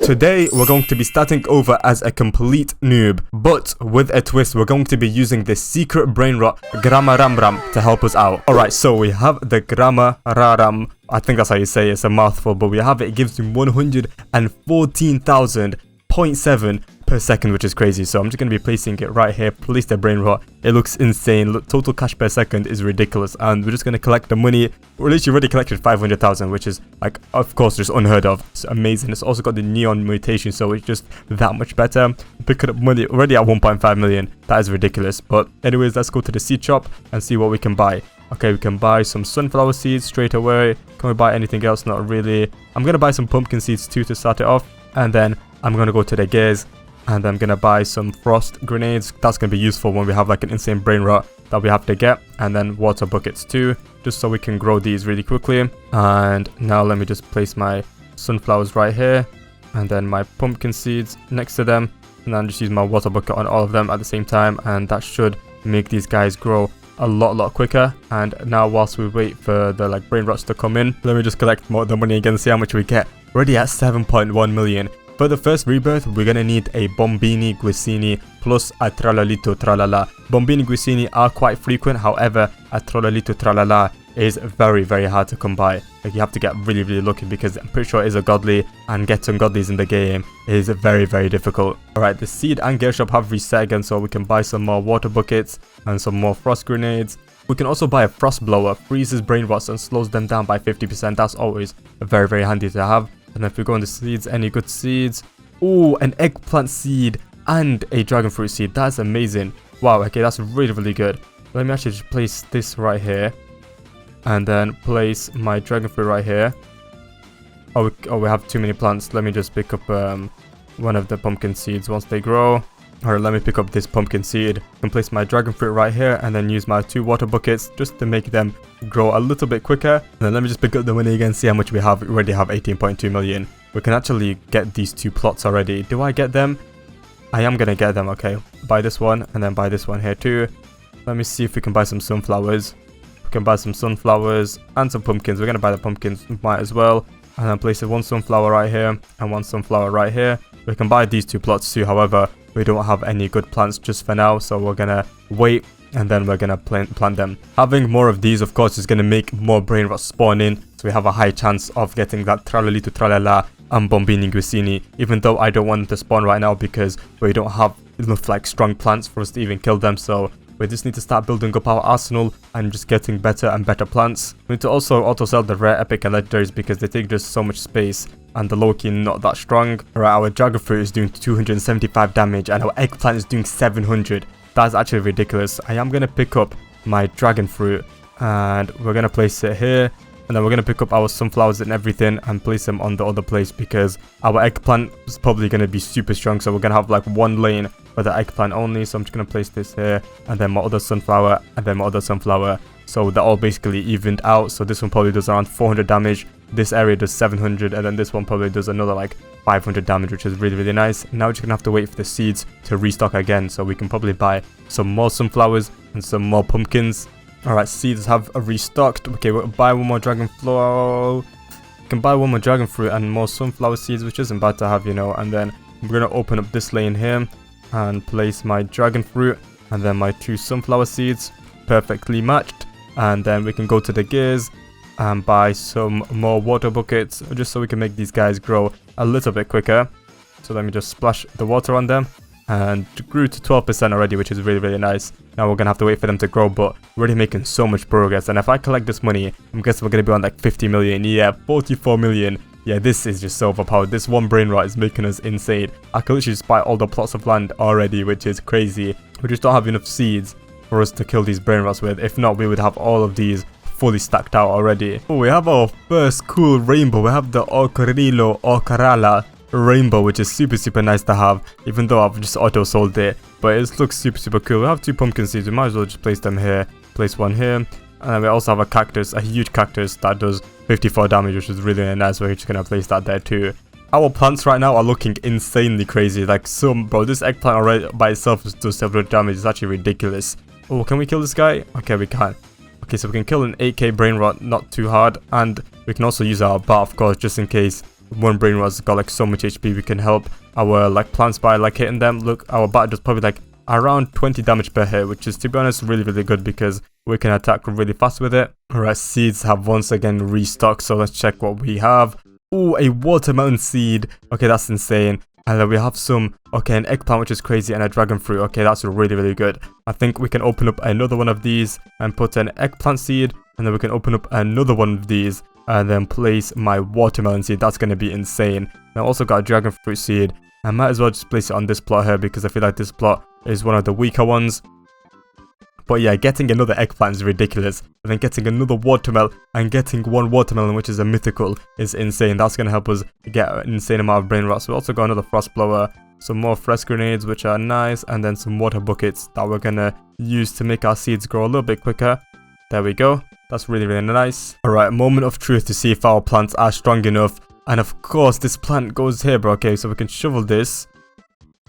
Today, we're going to be starting over as a complete noob, but with a twist. We're going to be using the secret brainrot GARAMARARAM to help us out. Alright, so we have the GARAMARARAM. I think that's how you say it. It's a mouthful, but we have it. It gives you 114,000.7 per second, which is crazy. So I'm just going to be placing it right here. Place the brainrot. It looks insane. Look, total cash per second is ridiculous, and we're just going to collect the money. Or at least you already collected 500,000, which is, like, of course, just unheard of. It's amazing. It's also got the neon mutation, so it's just that much better. Picking up money already at 1.5 million. That is ridiculous. But anyways, let's go to the seed shop and see what we can buy. Okay, we can buy some sunflower seeds straight away. Can we buy anything else? Not really. I'm going to buy some pumpkin seeds too to start it off. And then I'm going to go to the gears. And I'm going to buy some frost grenades. That's going to be useful when we have like an insane brain rot that we have to get. And then water buckets too, just so we can grow these really quickly. And now let me just place my sunflowers right here. And then my pumpkin seeds next to them. And then just use my water bucket on all of them at the same time. And that should make these guys grow a lot quicker. And now whilst we wait for the like brain rots to come in, let me just collect more of the money again, see how much we get. Already at 7.1 million. For the first rebirth, we're going to need a Bombini Guisini plus a Tralalito Tralala. Bombini Guisini are quite frequent, however, a Tralalito Tralala is very hard to come by. Like, you have to get really lucky because I'm pretty sure it is a godly, and getting godlies in the game is very difficult. Alright, the seed and gear shop have reset again, so we can buy some more water buckets and some more frost grenades. We can also buy a frost blower, freezes brain rots and slows them down by 50%. That's always very handy to have. And if we go on the seeds, any good seeds? Oh, an eggplant seed and a dragon fruit seed. That's amazing. Wow, okay, that's really good. Let me actually just place this right here. And then place my dragon fruit right here. Oh, we have too many plants. Let me just pick up one of the pumpkin seeds once they grow. Alright, let me pick up this pumpkin seed. I can place my dragon fruit right here and then use my 2 water buckets just to make them grow a little bit quicker. And then let me just pick up the money again, see how much we have. We already have 18.2 million. We can actually get these 2 plots already. Do I get them? I am going to get them, okay. Buy this one and then buy this one here too. Let me see if we can buy some sunflowers. We can buy some sunflowers and some pumpkins. We're going to buy the pumpkins, might as well. And then place 1 sunflower right here and 1 sunflower right here. We can buy these 2 plots too, however, we don't have any good plants just for now, so we're gonna wait and then we're gonna plant them. Having more of these, of course, is gonna make more brain rots spawn in, so we have a high chance of getting that Tralalito Tralala and Bombini Guisini, even though I don't want them to spawn right now because we don't have enough like strong plants for us to even kill them. So we just need to start building up our arsenal and just getting better and better plants. We need to also auto sell the rare, epic and legendaries because they take just so much space and the low-key not that strong. Alright, our dragon fruit is doing 275 damage and our eggplant is doing 700. That's actually ridiculous. I am going to pick up my dragon fruit and we're going to place it here. And then we're going to pick up our sunflowers and everything and place them on the other place because our eggplant is probably going to be super strong. So we're going to have like 1 lane for the eggplant only. So I'm just going to place this here and then my other sunflower and then my other sunflower. So they're all basically evened out. So this one probably does around 400 damage. This area does 700 and then this one probably does another like 500 damage, which is really nice. Now we're just going to have to wait for the seeds to restock again. So we can probably buy some more sunflowers and some more pumpkins. Alright, seeds have restocked. Okay, we'll buy 1 more dragon flower. We can buy 1 more dragon fruit and more sunflower seeds, which isn't bad to have, you know. And then we're going to open up this lane here and place my dragon fruit and then my 2 sunflower seeds, perfectly matched. And then we can go to the gears and buy some more water buckets just so we can make these guys grow a little bit quicker. So let me just splash the water on them. And grew to 12% already, which is really nice. Now we're gonna have to wait for them to grow, but we're already making so much progress. And if I collect this money, I'm guessing we're gonna be on like 50 million. Yeah, 44 million. Yeah, this is just so overpowered. This 1 brain rot is making us insane. I can literally just buy all the plots of land already, which is crazy. We just don't have enough seeds for us to kill these brain rots with. If not, we would have all of these fully stacked out already. Oh, we have our first cool rainbow. We have the Ocarilo Ocarala rainbow, which is super nice to have, even though I've just auto sold it, but it looks super cool. We have 2 pumpkin seeds. We might as well just place them here, place 1 here, and then we also have a cactus, a huge cactus that does 54 damage, which is really nice. We're just gonna place that there too. Our plants right now are looking insanely crazy. Like, bro, this eggplant already by itself does 700 damage. It's actually ridiculous. Oh, can we kill this guy? Okay, we can. Okay, so we can kill an 8k brain rot, not too hard, and we can also use our bar, of course, just in case one Brainrot's got like so much HP. We can help our like plants by like hitting them. Look, our bat does probably like around 20 damage per hit, which is, to be honest, really good because we can attack really fast with it. Alright, seeds have once again restocked, so let's check what we have. Oh, a watermelon seed. Okay, that's insane. And then we have some, okay, an eggplant, which is crazy, and a dragon fruit. Okay, that's really good. I think we can open up another one of these and put an eggplant seed, and then we can open up another one of these and then place my watermelon seed. That's going to be insane. And I also got a dragon fruit seed. I might as well just place it on this plot here because I feel like this plot is one of the weaker ones. But yeah, getting another eggplant is ridiculous. And then getting another watermelon and getting one watermelon, which is a mythical, is insane. That's going to help us get an insane amount of brain rots. We also got another frost blower, some more frost grenades, which are nice, and then some water buckets that we're going to use to make our seeds grow a little bit quicker. There we go. That's really nice. Alright, moment of truth to see if our plants are strong enough. And of course, this plant goes here, bro. Okay, so we can shovel this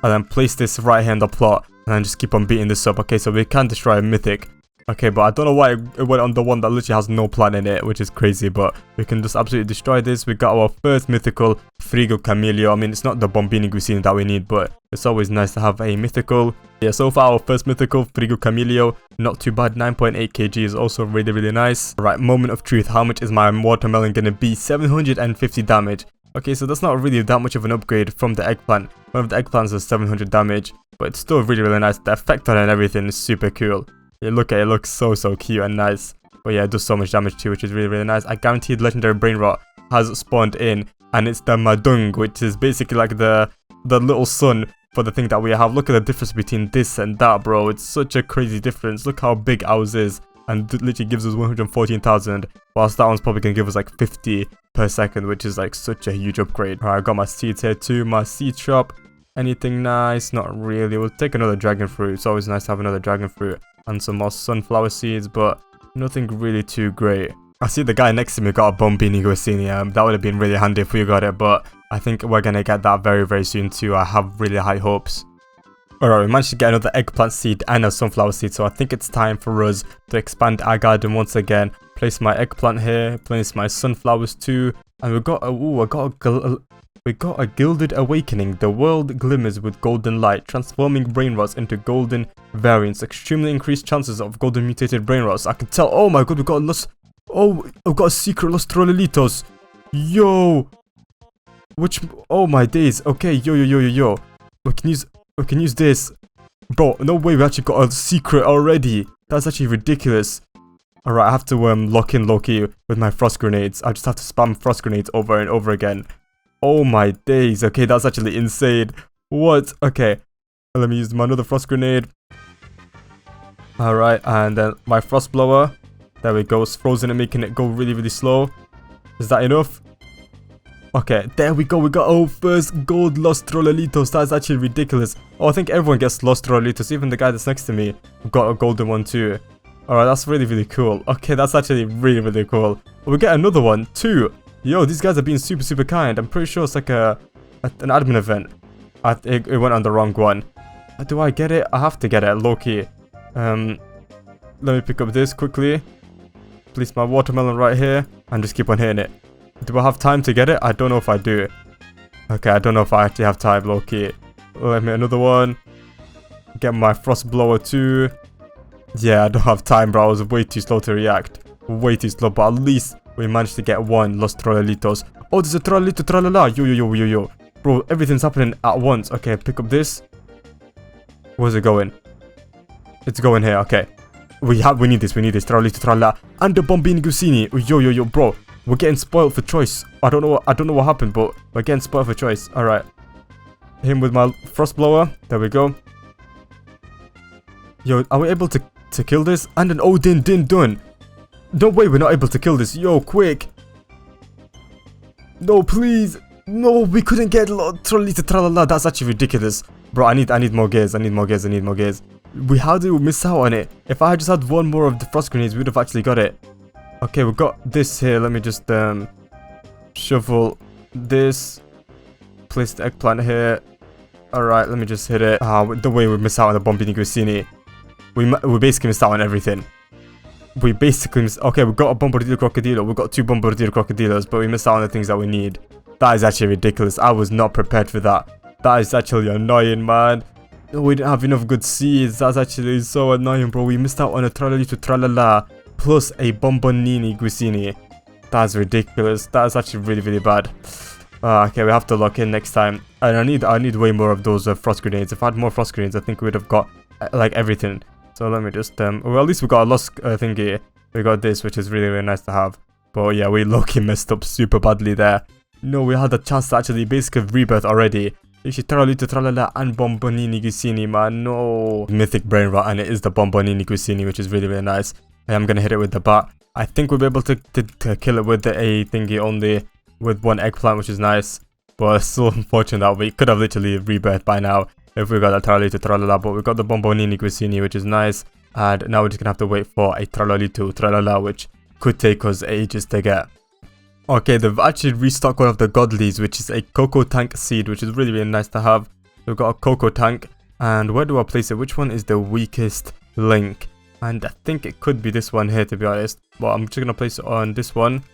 and then place this right here in the plot and then just keep on beating this up. Okay, so we can destroy a mythic. Okay, but I don't know why it went on the one that literally has no plant in it, which is crazy, but we can just absolutely destroy this. We got our first mythical, Frigo Camellia. I mean, it's not the Bombini Guisini that we need, but it's always nice to have a mythical. Yeah, so far our first mythical, Frigo Camellia, not too bad. 9.8 kg is also really nice. Right, moment of truth. How much is my watermelon gonna be? 750 damage. Okay, so that's not really that much of an upgrade from the eggplant. One of the eggplants is 700 damage, but it's still really nice. The effect on it and everything is super cool. Yeah, look at it, it looks so cute and nice. But yeah, it does so much damage too, which is really nice. I guaranteed legendary brain rot has spawned in, and it's the Madung, which is basically like the little son for the thing that we have. Look at the difference between this and that, bro. It's such a crazy difference. Look how big ours is, and it literally gives us 114,000, whilst that one's probably gonna give us like 50 per second, which is like such a huge upgrade. Alright, I got my seeds here too. My seed shop. Anything nice? Not really. We'll take another dragon fruit. It's always nice to have another dragon fruit. And some more sunflower seeds, but nothing really too great. I see the guy next to me got a Bombini Guisini. That would have been really handy if we got it, but I think we're gonna get that very soon too. I have really high hopes. Alright, we managed to get another eggplant seed and a sunflower seed, so I think it's time for us to expand our garden once again. Place my eggplant here, place my sunflowers too, and we got a Gilded Awakening. The world glimmers with golden light, transforming brainrots into golden variants. Extremely increased chances of golden mutated brainrots. I can tell. Oh my god, we got lost. Oh, I've got a secret Los Trollolitos. Yo. Which? Oh my days. Okay, yo. We can use this. Bro, no way. We actually got a secret already. That's actually ridiculous. Alright, I have to lock in Loki with my frost grenades. I just have to spam frost grenades over and over again. Oh my days. Okay, that's actually insane. What? Okay. Let me use my another frost grenade. Alright, and then my frost blower. There we go. It's frozen and making it go really slow. Is that enough? Okay, there we go. We got our first gold Los Trollolitos. That's actually ridiculous. Oh, I think everyone gets Los Trollolitos. Even the guy that's next to me got a golden one too. Alright, that's really cool. Okay, that's actually really cool. We get another one too. Yo, these guys are being super kind. I'm pretty sure it's like an admin event. It went on the wrong one. Do I get it? I have to get it, low-key. Let me pick up this quickly. Place my watermelon right here. And just keep on hitting it. Do I have time to get it? I don't know if I do. Okay, I don't know if I actually have time, low-key. Let me another one. Get my frost blower too. Yeah, I don't have time, bro. I was way too slow to react. Way too slow, but at least we managed to get one Los Trollolitos. Oh, there's a Trollolito Tralala. Yo. Bro, everything's happening at once. Okay, pick up this. Where's it going? It's going here. Okay. We need this. Trollolito Tralala. And the Bombini Guisini. Yo, bro. We're getting spoiled for choice. I don't know what happened, but we're getting spoiled for choice. Alright. Hit him with my frost blower. There we go. Yo, are we able to kill this? And an Odin Din Dun. No way we're not able to kill this. Yo, quick. No, please. No, we couldn't get Trollolito Tralala. That's actually ridiculous. Bro, I need more gears. How did we miss out on it? If I had just had one more of the frost grenades, we would have actually got it. Okay, we got this here. Let me just shovel this. Place the eggplant here. Alright, let me just hit it. The way we miss out on the Bombini Guisini. We basically missed out on everything. Okay, we got a Bombardillo Crocodilo. We got two Bombardillo Crocodilos, but we missed out on the things that we need. That is actually ridiculous. I was not prepared for that. That is actually annoying, man. We didn't have enough good seeds. That's actually so annoying, bro. We missed out on a Tralalito Tralala plus a Bombonini Guisini. That's ridiculous. That's actually really, really bad. Okay, we have to lock in next time. And I need way more of those frost grenades. If I had more frost grenades, I think we would have got like everything. So let me just well, at least we got a lost thingy. We got this, which is really, really nice to have. But yeah, we low-key messed up super badly there. No, we had a chance to actually basically rebirth already. Tralito Tralala and Bombonini Guisini, man. No. Mythic Brainrot, and it is the Bombonini Guisini, which is really, really nice. I am going to hit it with the bat. I think we'll be able to kill it with the A thingy only with one eggplant, which is nice. But it's so unfortunate that we could have literally rebirthed by now if we got a Tralito Tralala. But we got the Bombonini Guisini, which is nice. And now we're just going to have to wait for a Tralalito Tralala, which could take us ages to get. Okay, they've actually restocked one of the godlies, which is a cocoa tank seed, which is really, really nice to have. We've got a cocoa tank, and where do I place it? Which one is the weakest link? And I think it could be this one here, to be honest. But I'm just going to place it on this one,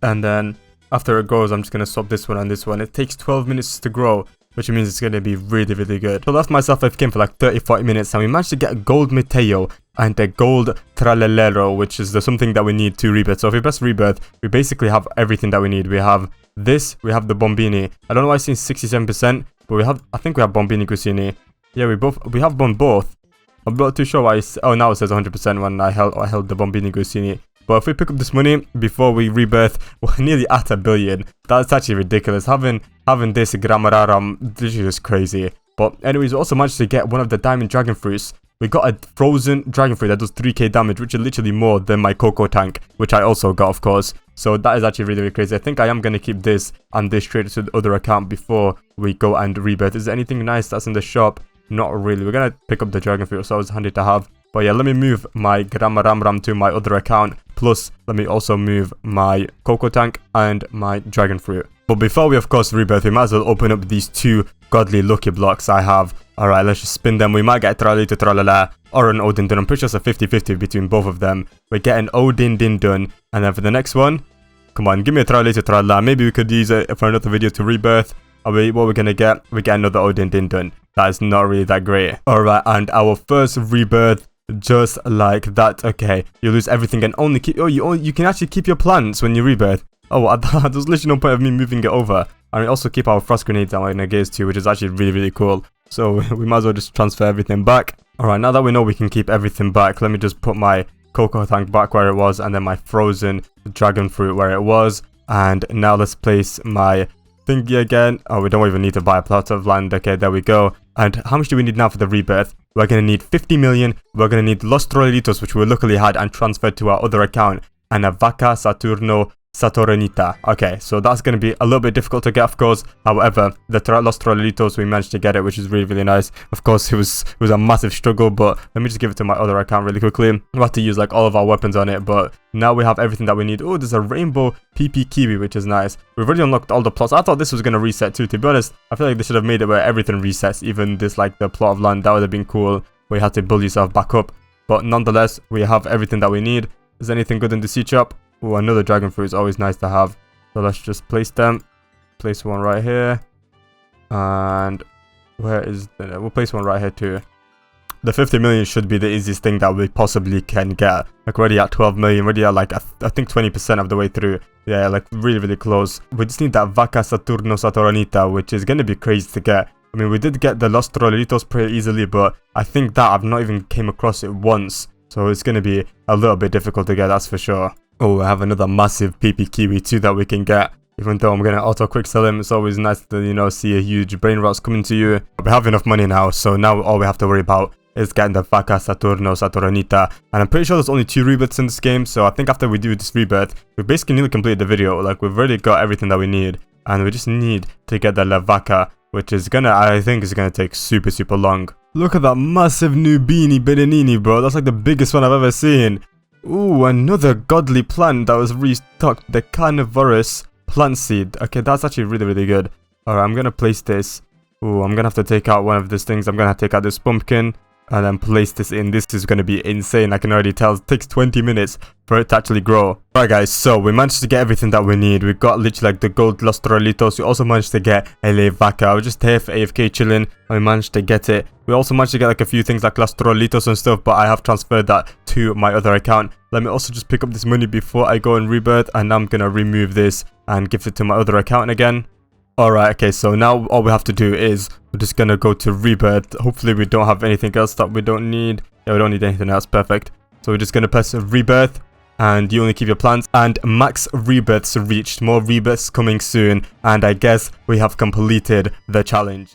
and then after it grows, I'm just going to swap this one and this one. It takes 12 minutes to grow, which means it's going to be really, really good. So I left myself AFK for like 30-40 minutes, and we managed to get a gold Meteo and a gold Tralalero, which is the something that we need to rebirth. So if we press rebirth, we basically have everything that we need. We have this, we have the Bombini. I don't know why it's saying 67%, but I think we have Bombini Cucini. Yeah, we have both. I'm not too sure why now it says 100% when I held the Bombini Cucini. But if we pick up this money before we rebirth, we're nearly at $1 billion. That's actually ridiculous. Having this GARAMARARAM, this is just crazy. But anyways, we also managed to get one of the diamond dragon fruits. We got a frozen dragon fruit that does 3k damage, which is literally more than my cocoa tank, which I also got, of course. So that is actually really, really crazy. I think I am going to keep this and this straight to the other account before we go and rebirth. Is there anything nice that's in the shop? Not really. We're going to pick up the dragon fruit, so it's handy to have. But yeah, let me move my GARAMARARAM to my other account. Plus, let me also move my cocoa tank and my dragon fruit. But before we, of course, rebirth, we might as well open up these two godly lucky blocks I have. Alright, let's just spin them. We might get Tralito Tralala or an Odin Dun. I'm pretty sure it's a 50-50 between both of them. We get an Odin Din Dun. And then for the next one, come on, give me a Tralito Tralala. Maybe we could use it for another video to rebirth. What we're going to get? We get another Odin Din Dun. That is not really that great. Alright, and our first rebirth, just like that. Okay, you lose everything and only keep... Oh, you can actually keep your plants when you rebirth. Oh, there's literally no point of me moving it over. And we also keep our frost grenades and our negates too, which is actually really, really cool. So we might as well just transfer everything back. Alright, now that we know we can keep everything back, let me just put my cocoa tank back where it was, and then my frozen dragon fruit where it was. And now let's place my thingy again. Oh, we don't even need to buy a plot of land. Okay, there we go. And how much do we need now for the rebirth? We're going to need 50 million. We're going to need Los Trollitos, which we luckily had and transferred to our other account. And a Vaca Saturno Satoranita. Okay, so that's going to be a little bit difficult to get, of course. However, the Los Trollitos, we managed to get it, which is really, really nice. Of course, it was a massive struggle, but let me just give it to my other account really quickly. We have to use like all of our weapons on it, but now we have everything that we need. Oh, there's a rainbow PP Kiwi, which is nice. We've already unlocked all the plots. I thought this was going to reset too, to be honest. I feel like they should have made it where everything resets, even this, like the plot of land. That would have been cool, where you had to build yourself back up. But nonetheless, we have everything that we need. Is there anything good in the seed shop? Oh, another dragon fruit is always nice to have. So let's just place them. Place one right here. And where is the... We'll place one right here too. The 50 million should be the easiest thing that we possibly can get. Like already at 12 million. Already at like, I think 20% of the way through. Yeah, like really, really close. We just need that Vaca Saturno Satoranita, which is going to be crazy to get. I mean, we did get the Los Trollitos pretty easily, but I think that I've not even came across it once. So it's going to be a little bit difficult to get, that's for sure. Oh, I have another massive PP Kiwi too that we can get. Even though I'm going to auto quick sell him, it's always nice to, you know, see a huge Brainrots coming to you. We have enough money now, so now all we have to worry about is getting the Vaca Saturno Satoranita. And I'm pretty sure there's only 2 rebirths in this game, so I think after we do this rebirth, we basically nearly completed the video. Like, we've already got everything that we need, and we just need to get the La Vaca, which is I think is gonna take super, super long. Look at that massive Nubini Berenini, bro. That's like the biggest one I've ever seen. Ooh, another godly plant that was restocked. The carnivorous plant seed. Okay, that's actually really, really good. Alright, I'm gonna place this. Ooh, I'm gonna have to take out one of these things. I'm gonna have to take out this pumpkin. and then place this in. This is going to be insane. I can already tell. It takes 20 minutes for it to actually grow. Alright guys, so we managed to get everything that we need. We got literally like the gold Los Torolitos. We also managed to get a vaca. I was just here for AFK chilling, and we managed to get it. We also managed to get like a few things like Los Torolitos and stuff, but I have transferred that to my other account. Let me also just pick up this money before I go and rebirth, and I'm gonna remove this and give it to my other account again. Alright, okay, so now all we have to do is we're just gonna go to rebirth. Hopefully we don't have anything else that we don't need. Yeah, we don't need anything else. Perfect. So we're just gonna press rebirth, and you only keep your plans, and max rebirths reached. More rebirths coming soon, and I guess we have completed the challenge.